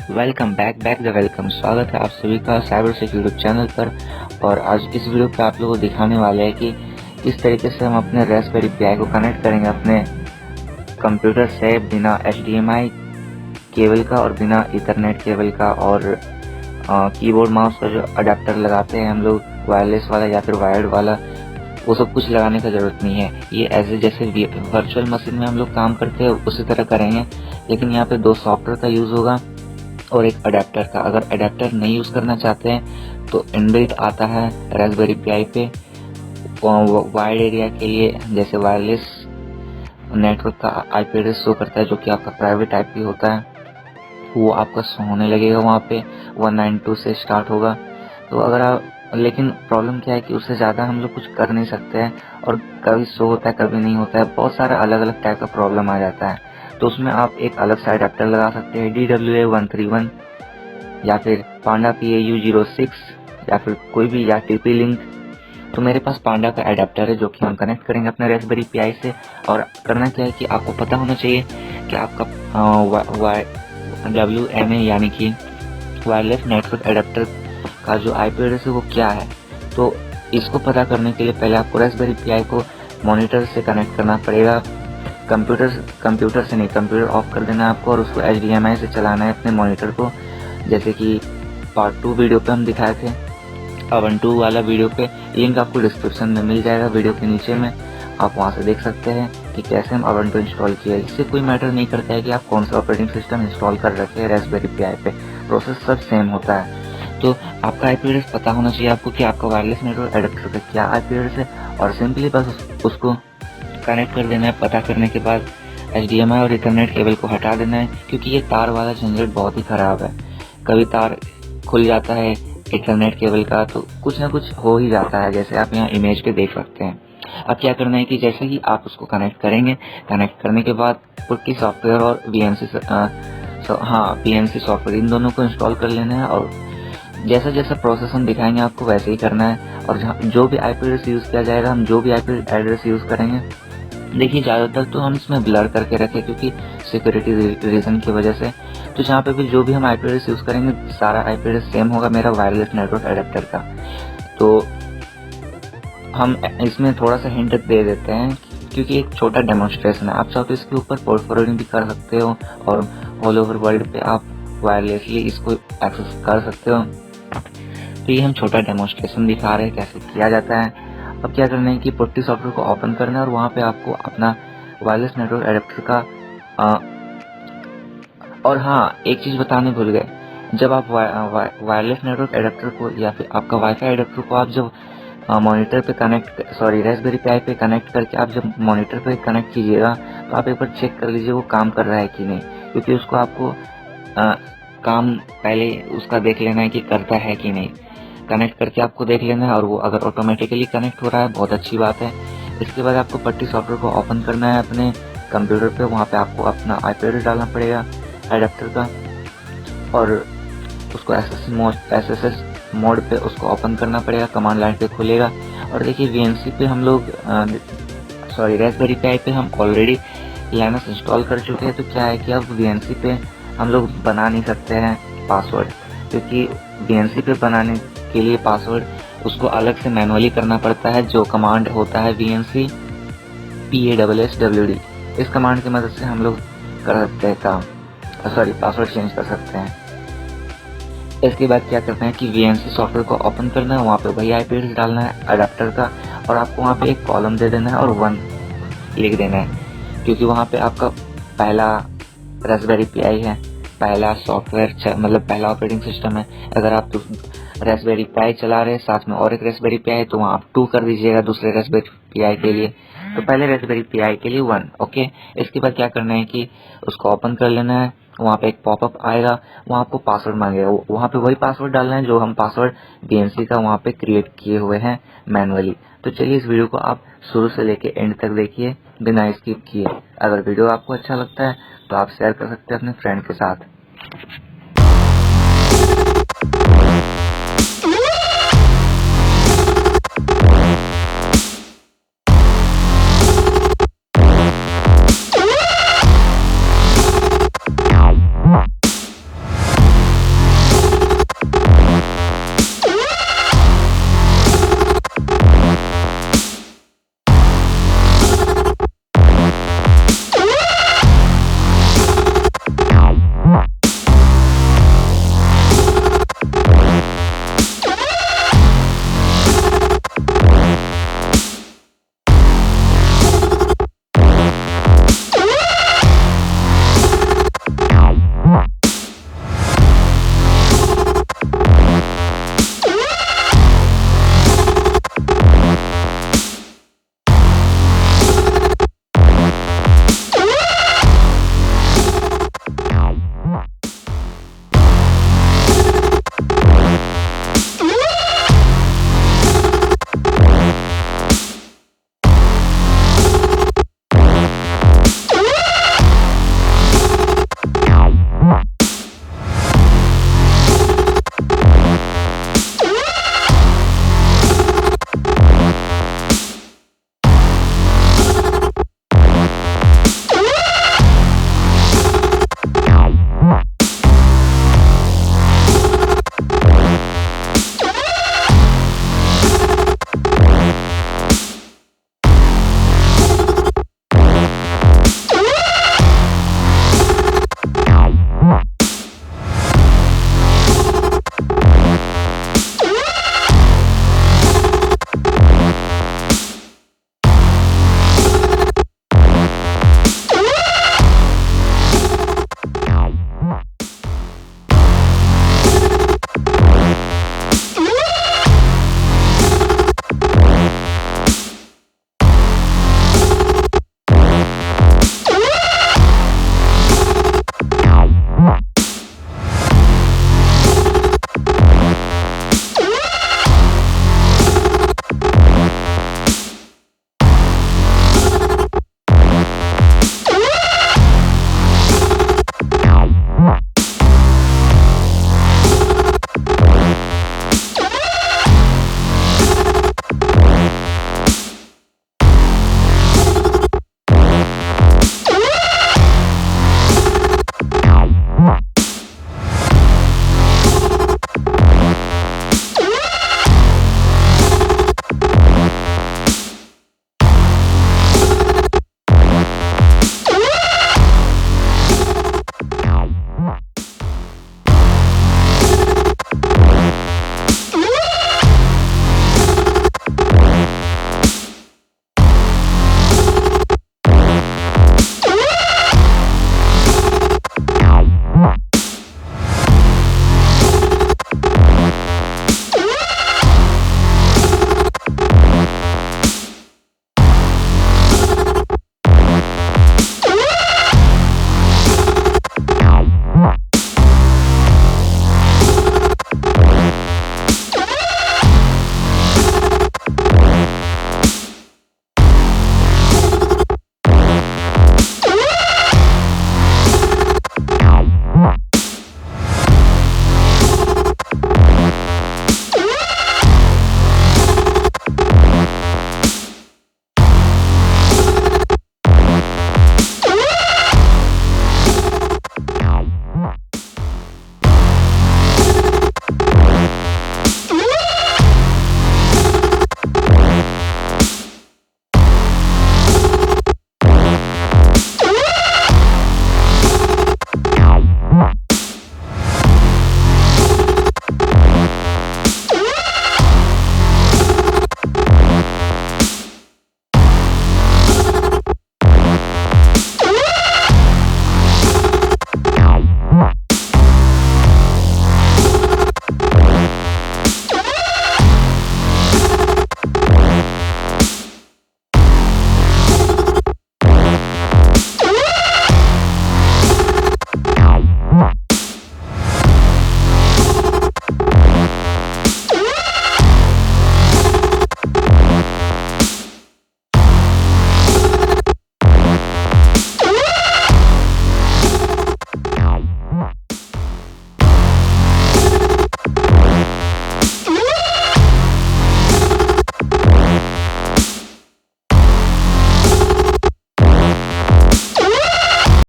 Welcome back the welcome. स्वागत है आप सभी का साइबर सिक्योरिटी यूट्यूब चैनल पर। और आज इस वीडियो पे आप लोगों को दिखाने वाले हैं कि किस तरीके से हम अपने रास्पबेरी पाई को कनेक्ट करेंगे अपने कंप्यूटर से बिना HDMI केबल का और बिना इथरनेट केबल का, और कीबोर्ड माउस का जो अडेप्टर लगाते हैं हम लोग, वायरलेस वाला या फिर वायर्ड वाला, वो सब कुछ लगाने का जरूरत नहीं है। ये ऐसे जैसे वर्चुअल मशीन में हम लोग काम करते हैं उसी तरह करेंगे, लेकिन यहाँ पे दो सॉफ्टवेयर का यूज होगा और एक अडेप्टर का। अगर अडेप्टर नहीं यूज करना चाहते हैं तो इनबिल्ट आता है रास्पबेरी पाई पे वाइड एरिया के लिए, जैसे वायरलेस नेटवर्क का IP एड्रेस शो करता है जो कि आपका प्राइवेट IP होता है, वो आपका शो होने लगेगा वहाँ पे 192 से स्टार्ट होगा। तो अगर आप, लेकिन प्रॉब्लम क्या है कि उससे ज़्यादा हम लोग कुछ कर नहीं सकते हैं, और कभी शो होता है कभी नहीं होता है, बहुत सारा अलग अलग टाइप का प्रॉब्लम आ जाता है। तो उसमें आप एक अलग सा अडेप्टर लगा सकते हैं, DWA131 या फिर पांडा PAU06 या फिर कोई भी, या TP लिंक। तो मेरे पास पांडा का अडेप्टर है जो कि हम कनेक्ट करेंगे अपने रास्पबेरी पाई से। और करना क्या है कि आपको पता होना चाहिए कि आपका WMA यानी कि वायरलेस नेटवर्क एडेप्टर का जो IP एड्रेस है वो क्या है। तो इसको पता करने के लिए पहले आपको रास्पबेरी पाई को मॉनिटर से कनेक्ट करना पड़ेगा। कंप्यूटर से नहीं, कंप्यूटर ऑफ कर देना है आपको और उसको HDMI से चलाना है अपने मॉनिटर को, जैसे कि पार्ट 2 वीडियो पे हम दिखाए थे। ubuntu वाला वीडियो पे लिंक आपको डिस्क्रिप्शन में मिल जाएगा, वीडियो के नीचे में आप वहां से देख सकते हैं कि कैसे हम ubuntu इंस्टॉल किया है। इससे कोई मैटर नहीं करता है कि आप कौन सा ऑपरेटिंग सिस्टम इंस्टॉल कर रखे हैं रास्पबेरी पाई पे, प्रोसेस सब सेम होता है। तो आपका IP एड्रेस पता होना चाहिए आपको कि आपका वायरलेस नेटवर्क एडेप्टर का क्या IP एड्रेस है, और सिंपली बस उसको कनेक्ट कर देना है। पता करने के बाद HDMI और इथरनेट केबल को हटा देना है, क्योंकि ये तार वाला झंझट बहुत ही खराब है। कभी तार खुल जाता है इथरनेट केबल का तो कुछ ना कुछ हो ही जाता है, जैसे आप यहाँ इमेज पे देख सकते हैं। अब क्या करना है कि जैसे ही आप उसको कनेक्ट करेंगे, कनेक्ट करने के बाद पुट्टी सॉफ्टवेयर और BMC सॉफ्टवेयर, इन दोनों को इंस्टॉल कर लेना है। और जैसा जैसा प्रोसेस हम दिखाएंगे आपको वैसे ही करना है। और जो भी IP एड्रेस यूज किया जाएगा, हम जो भी IP एड्रेस यूज करेंगे, देखिए ज़्यादातर तो हम इसमें ब्लर करके रखें क्योंकि सिक्योरिटी रीजन की वजह से। तो जहाँ पे भी जो भी हम IP एड्रेस यूज़ करेंगे, सारा IP एड्रेस सेम होगा मेरा वायरलेस नेटवर्क एडेप्टर का। तो हम इसमें थोड़ा सा हिंट दे देते हैं क्योंकि एक छोटा डेमोन्स्ट्रेशन है। आप चाहो तो इसके ऊपर पोर्ट फॉरवर्डिंग भी कर सकते हो और ऑल ओवर वर्ल्ड पे आप वायरलेसली इसको एक्सेस कर सकते हो। तो ये हम छोटा डेमोन्स्ट्रेशन दिखा रहे हैं कैसे किया जाता है। अब क्या करना है कि पुट्टी सॉफ्टवेयर को ओपन करना है और वहाँ पे आपको अपना वायरलेस नेटवर्क एडेप्टर का और हाँ, एक चीज़ बताने भूल गए, जब आप वायरलेस नेटवर्क एडेप्टर को या फिर आपका वाईफाई एडेप्टर को आप जब मॉनिटर पे रास्पबेरी पाई पे कनेक्ट करके आप जब मॉनिटर पे कनेक्ट कीजिएगा, तो आप एक बार चेक कर लीजिए वो काम कर रहा है कि नहीं, क्योंकि उसको आपको काम पहले उसका देख लेना है कि करता है कि नहीं। कनेक्ट करके आपको देख लेना है, और वो अगर ऑटोमेटिकली कनेक्ट हो रहा है बहुत अच्छी बात है। इसके बाद आपको पट्टी सॉफ्टवेयर को ओपन करना है अपने कंप्यूटर पे, वहाँ पे आपको अपना IP एड्रेस डालना पड़ेगा एडेप्टर का, और उसको SSH मोड पे उसको ओपन करना पड़ेगा, कमांड लाइन पे खुलेगा। और देखिए VNC पे हम लोग रास्पबेरी पाई पे हम ऑलरेडी लिनक्स इंस्टॉल कर चुके हैं। तो क्या है कि अब VNC पे हम लोग बना नहीं सकते हैं पासवर्ड, क्योंकि VNC पे बनाने के लिए पासवर्ड उसको अलग से मैनुअली करना पड़ता है, जो कमांड होता है VNC PASSWD। इस कमांड की मदद से हम लोग कर सकते हैं पासवर्ड चेंज कर सकते हैं। इसके बाद क्या करना है कि VNC सॉफ्टवेयर को ओपन करना है, वहाँ पे वही IP एड्रेस डालना है अडेप्टर का, और आपको वहाँ पे एक कॉलम दे देना है और 1 लिख देना है, क्योंकि वहाँ पे आपका पहला रास्पबेरी पाई है, पहला सॉफ्टवेयर मतलब पहला ऑपरेटिंग सिस्टम है। अगर आप रास्पबेरी पाई चला रहे हैं साथ में और एक रास्पबेरी पाई है, तो वहाँ आप 2 कर दीजिएगा दूसरे रास्पबेरी पाई के लिए। तो पहले रास्पबेरी पाई के लिए 1, ओके। इसके बाद क्या करना है कि उसको ओपन कर लेना है, वहाँ पे एक पॉपअप आएगा, वहाँ आपको पासवर्ड मांगेगा, वहाँ पे वही पासवर्ड डालना है जो हम पासवर्ड VNC का वहाँ पे क्रिएट किए हुए हैं मैनुअली। तो चलिए इस वीडियो को आप शुरू से लेके एंड तक देखिए बिना स्किप किए। अगर वीडियो आपको अच्छा लगता है तो आप शेयर कर सकते हैं अपने फ्रेंड के साथ।